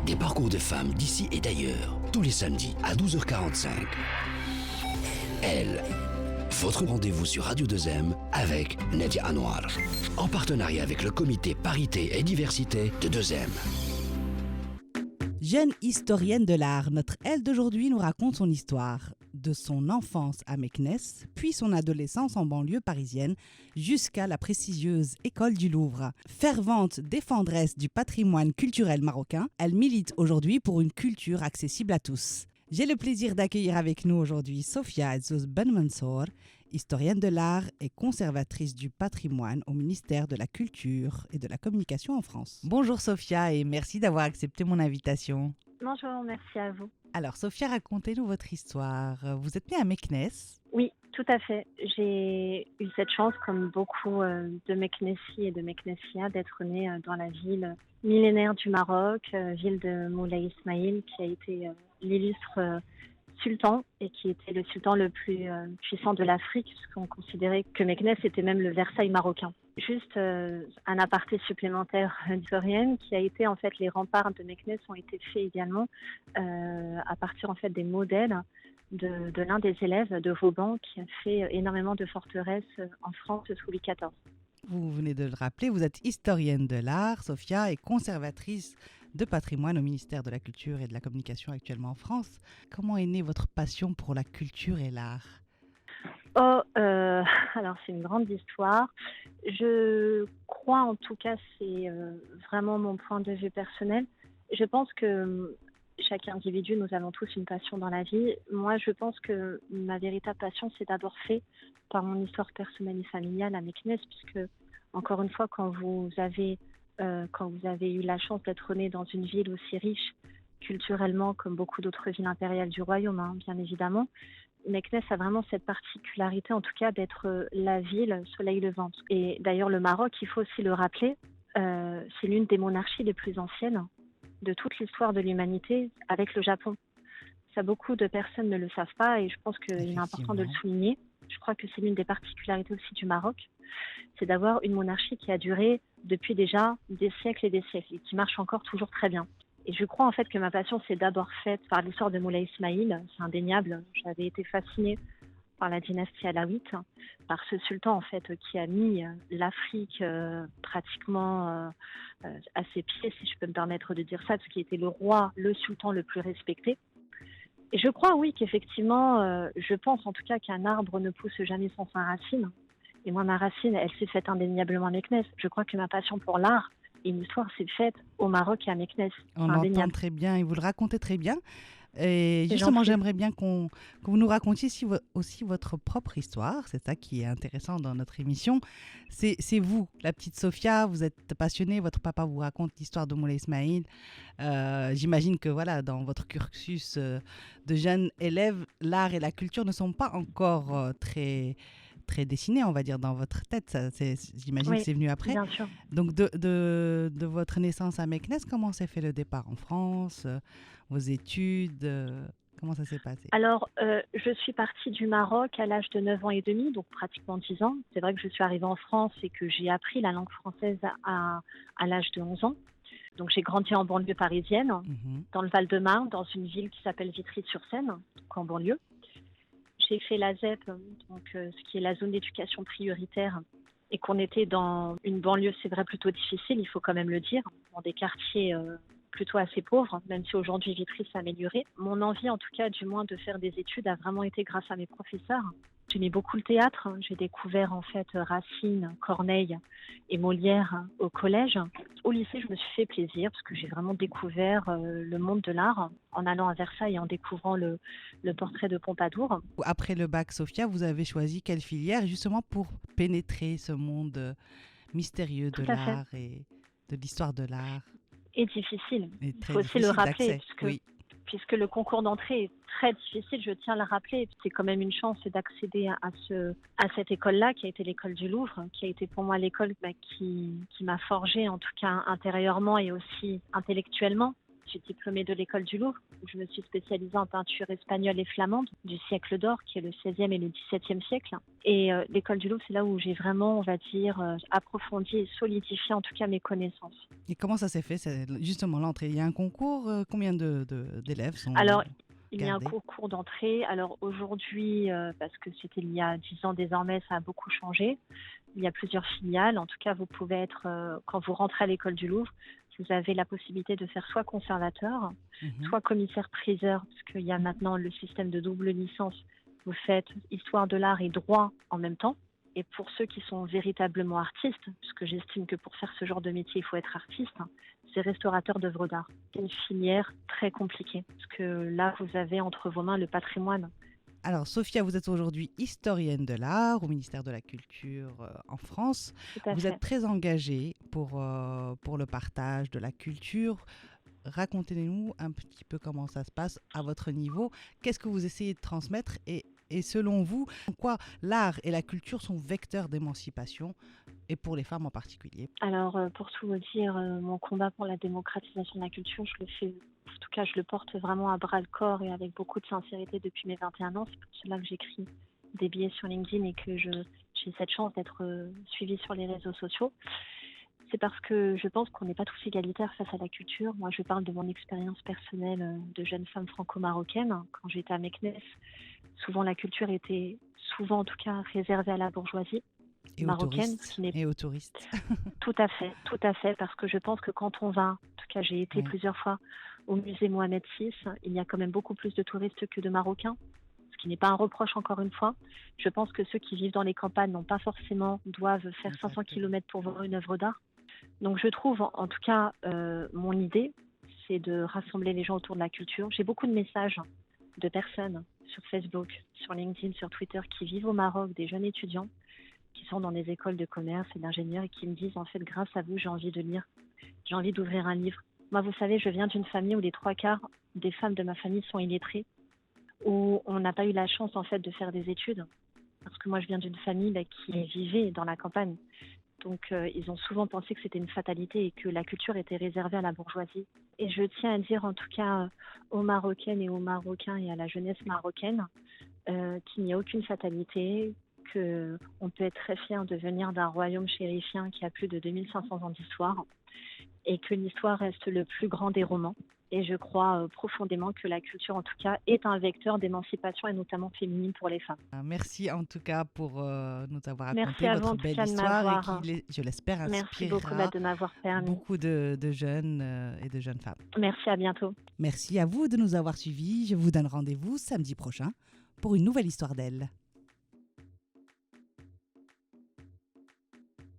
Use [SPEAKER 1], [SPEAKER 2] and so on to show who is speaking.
[SPEAKER 1] Des parcours de femmes d'ici et d'ailleurs, tous les samedis à 12h45. Elle, votre rendez-vous sur Radio 2M avec Nadia Anwar, en partenariat avec le comité Parité et Diversité de 2M.
[SPEAKER 2] Jeune historienne de l'art, notre elle d'aujourd'hui nous raconte son histoire, de son enfance à Meknès, puis son adolescence en banlieue parisienne, jusqu'à la prestigieuse École du Louvre. Fervente défendresse du patrimoine culturel marocain, elle milite aujourd'hui pour une culture accessible à tous. J'ai le plaisir d'accueillir avec nous aujourd'hui Sophia Azouz Ben Mansour, historienne de l'art et conservatrice du patrimoine au ministère de la Culture et de la Communication en France. Bonjour Sophia et merci d'avoir accepté mon invitation.
[SPEAKER 3] Bonjour, merci à vous.
[SPEAKER 2] Alors Sophia, racontez-nous votre histoire. Vous êtes née à Meknès?
[SPEAKER 3] Oui, tout à fait. J'ai eu cette chance, comme beaucoup de Meknessi et de Meknessia, d'être née dans la ville millénaire du Maroc, ville de Moulay Ismaïl, qui a été l'illustre sultan et qui était le sultan le plus puissant de l'Afrique, puisqu'on considérait que Meknès était même le Versailles marocain. Juste un aparté supplémentaire historienne qui a été en fait les remparts de Meknès ont été faits également à partir en fait des modèles de l'un des élèves de Vauban qui a fait énormément de forteresses en France sous Louis XIV.
[SPEAKER 2] Vous venez de le rappeler, vous êtes historienne de l'art, Sophia, et conservatrice de patrimoine au ministère de la Culture et de la Communication actuellement en France. Comment est née votre passion pour la culture et l'art ?
[SPEAKER 3] Alors c'est une grande histoire. Je crois, en tout cas, c'est vraiment mon point de vue personnel. Je pense que chaque individu, nous avons tous une passion dans la vie. Moi, je pense que ma véritable passion, c'est d'abord fait par mon histoire personnelle et familiale à Meknès, puisque, encore une fois, quand vous avez eu la chance d'être né dans une ville aussi riche culturellement, comme beaucoup d'autres villes impériales du royaume, bien évidemment, Meknès a vraiment cette particularité, en tout cas, d'être la ville soleil levant. Et d'ailleurs, le Maroc, il faut aussi le rappeler, c'est l'une des monarchies les plus anciennes de toute l'histoire de l'humanité avec le Japon. Ça, beaucoup de personnes ne le savent pas et je pense qu'il est important de le souligner. Je crois que c'est l'une des particularités aussi du Maroc, c'est d'avoir une monarchie qui a duré depuis déjà des siècles et des siècles et qui marche encore toujours très bien. Et je crois en fait que ma passion s'est d'abord faite par l'histoire de Moulay Ismaïl, c'est indéniable. J'avais été fascinée par la dynastie alaouite, par ce sultan en fait qui a mis l'Afrique pratiquement à ses pieds, si je peux me permettre de dire ça, parce qu'il était le roi, le sultan le plus respecté. Et je crois oui qu'effectivement, je pense en tout cas qu'un arbre ne pousse jamais sans sa racine. Et moi ma racine, elle s'est faite indéniablement à Meknès. Je crois que ma passion pour l'art et une histoire s'est faite au Maroc et à Meknès.
[SPEAKER 2] On l'entend très bien et vous le racontez très bien. Et justement, j'aimerais bien que vous nous racontiez aussi votre propre histoire. C'est ça qui est intéressant dans notre émission. C'est vous, la petite Sophia, vous êtes passionnée, votre papa vous raconte l'histoire de Moulay Ismaïl. J'imagine que voilà, dans votre cursus de jeune élève, l'art et la culture ne sont pas encore très dessinés, on va dire, dans votre tête. J'imagine que c'est venu après.
[SPEAKER 3] Bien sûr.
[SPEAKER 2] Donc, de votre naissance à Meknès, comment s'est fait le départ en France, vos études, comment ça s'est passé?
[SPEAKER 3] Alors, je suis partie du Maroc à l'âge de 9 ans et demi, donc pratiquement 10 ans. C'est vrai que je suis arrivée en France et que j'ai appris la langue française à l'âge de 11 ans. Donc, j'ai grandi en banlieue parisienne, dans le Val-de-Marne, dans une ville qui s'appelle Vitry-sur-Seine, donc en banlieue. J'ai fait la ZEP, donc ce qui est la zone d'éducation prioritaire, et qu'on était dans une banlieue, c'est vrai, plutôt difficile, il faut quand même le dire, dans des quartiers plutôt assez pauvres, même si aujourd'hui Vitry s'est amélioré. Mon envie, en tout cas, du moins, de faire des études a vraiment été grâce à mes professeurs. J'aimais beaucoup le théâtre. J'ai découvert en fait Racine, Corneille et Molière au collège. Au lycée, je me suis fait plaisir parce que j'ai vraiment découvert le monde de l'art en allant à Versailles et en découvrant le portrait de Pompadour.
[SPEAKER 2] Après le bac, Sophia, vous avez choisi quelle filière justement pour pénétrer ce monde mystérieux de l'art et de l'histoire de l'art?
[SPEAKER 3] Et difficile. Il faut aussi le rappeler puisque le concours d'entrée est très difficile, je tiens à le rappeler. C'est quand même une chance d'accéder à cette école-là, qui a été l'école du Louvre, qui a été pour moi l'école qui m'a forgée, en tout cas intérieurement et aussi intellectuellement. suis diplômée de l'école du Louvre, où je me suis spécialisée en peinture espagnole et flamande du siècle d'or, qui est le XVIe et le XVIIe siècle. Et l'école du Louvre, c'est là où j'ai vraiment, on va dire, approfondi et solidifié en tout cas mes connaissances.
[SPEAKER 2] Et comment ça s'est fait, justement l'entrée? Il y a un concours, combien d'élèves sont
[SPEAKER 3] Alors, il y a un
[SPEAKER 2] gardés?
[SPEAKER 3] concours d'entrée. Alors aujourd'hui, parce que c'était il y a 10 ans désormais, ça a beaucoup changé. Il y a plusieurs filiales. En tout cas, vous pouvez être, quand vous rentrez à l'école du Louvre, vous avez la possibilité de faire soit conservateur,
[SPEAKER 2] Mhm.
[SPEAKER 3] soit commissaire-priseur, parce qu'il y a maintenant le système de double licence. Vous faites histoire de l'art et droit en même temps. Et pour ceux qui sont véritablement artistes, puisque j'estime que pour faire ce genre de métier, il faut être artiste, c'est restaurateur d'œuvres d'art. C'est une filière très compliquée, parce que là, vous avez entre vos mains le patrimoine.
[SPEAKER 2] Alors, Sophia, vous êtes aujourd'hui historienne de l'art au ministère de la Culture en France.
[SPEAKER 3] Tout à
[SPEAKER 2] Vous êtes
[SPEAKER 3] fait.
[SPEAKER 2] très engagée pour le partage de la culture. Racontez-nous un petit peu comment ça se passe à votre niveau. Qu'est-ce que vous essayez de transmettre et selon vous, en quoi l'art et la culture sont vecteurs d'émancipation et pour les femmes en particulier?
[SPEAKER 3] Alors, pour tout vous dire, mon combat pour la démocratisation de la culture, je le fais, en tout cas, je le porte vraiment à bras le corps et avec beaucoup de sincérité depuis mes 21 ans. C'est pour cela que j'écris des billets sur LinkedIn et que j'ai cette chance d'être suivie sur les réseaux sociaux. C'est parce que je pense qu'on n'est pas tous égalitaires face à la culture. Moi, je parle de mon expérience personnelle de jeune femme franco-marocaine. Quand j'étais à Meknès, souvent la culture était, souvent en tout cas, réservée à la bourgeoisie
[SPEAKER 2] Et aux
[SPEAKER 3] marocaine, ce
[SPEAKER 2] touristes.
[SPEAKER 3] qui n'est
[SPEAKER 2] Et aux touristes.
[SPEAKER 3] tout à fait, parce que je pense que quand on va, en tout cas j'ai été
[SPEAKER 2] Oui,
[SPEAKER 3] plusieurs fois au musée Mohamed VI, il y a quand même beaucoup plus de touristes que de Marocains, ce qui n'est pas un reproche encore une fois. Je pense que ceux qui vivent dans les campagnes n'ont pas forcément, doivent faire 500
[SPEAKER 2] exactement.
[SPEAKER 3] kilomètres pour voir une œuvre d'art. Donc je trouve, en tout cas, mon idée, c'est de rassembler les gens autour de la culture. J'ai beaucoup de messages de personnes sur Facebook, sur LinkedIn, sur Twitter qui vivent au Maroc, des jeunes étudiants qui sont dans des écoles de commerce et d'ingénieurs et qui me disent en fait grâce à vous j'ai envie de lire, j'ai envie d'ouvrir un livre. Moi vous savez je viens d'une famille où les 3/4 des femmes de ma famille sont illettrées, où on n'a pas eu la chance en fait de faire des études parce que moi je viens d'une famille qui vivait dans la campagne. Donc ils ont souvent pensé que c'était une fatalité et que la culture était réservée à la bourgeoisie. Et je tiens à dire en tout cas aux Marocaines et aux Marocains et à la jeunesse marocaine qu'il n'y a aucune fatalité, qu'on peut être très fier de venir d'un royaume chérifien qui a plus de 2500 ans d'histoire et que l'histoire reste le plus grand des romans. Et je crois profondément que la culture, en tout cas, est un vecteur d'émancipation et notamment féminine pour les femmes.
[SPEAKER 2] Merci en tout cas pour nous avoir
[SPEAKER 3] Merci
[SPEAKER 2] raconté
[SPEAKER 3] à vous en
[SPEAKER 2] votre
[SPEAKER 3] tout
[SPEAKER 2] belle
[SPEAKER 3] cas de
[SPEAKER 2] histoire et
[SPEAKER 3] m'avoir.
[SPEAKER 2] qui, je l'espère,
[SPEAKER 3] Merci beaucoup
[SPEAKER 2] inspirera
[SPEAKER 3] de m'avoir permis.
[SPEAKER 2] beaucoup de jeunes et de jeunes femmes.
[SPEAKER 3] Merci, à bientôt.
[SPEAKER 2] Merci à vous de nous avoir suivis. Je vous donne rendez-vous samedi prochain pour une nouvelle histoire d'elle.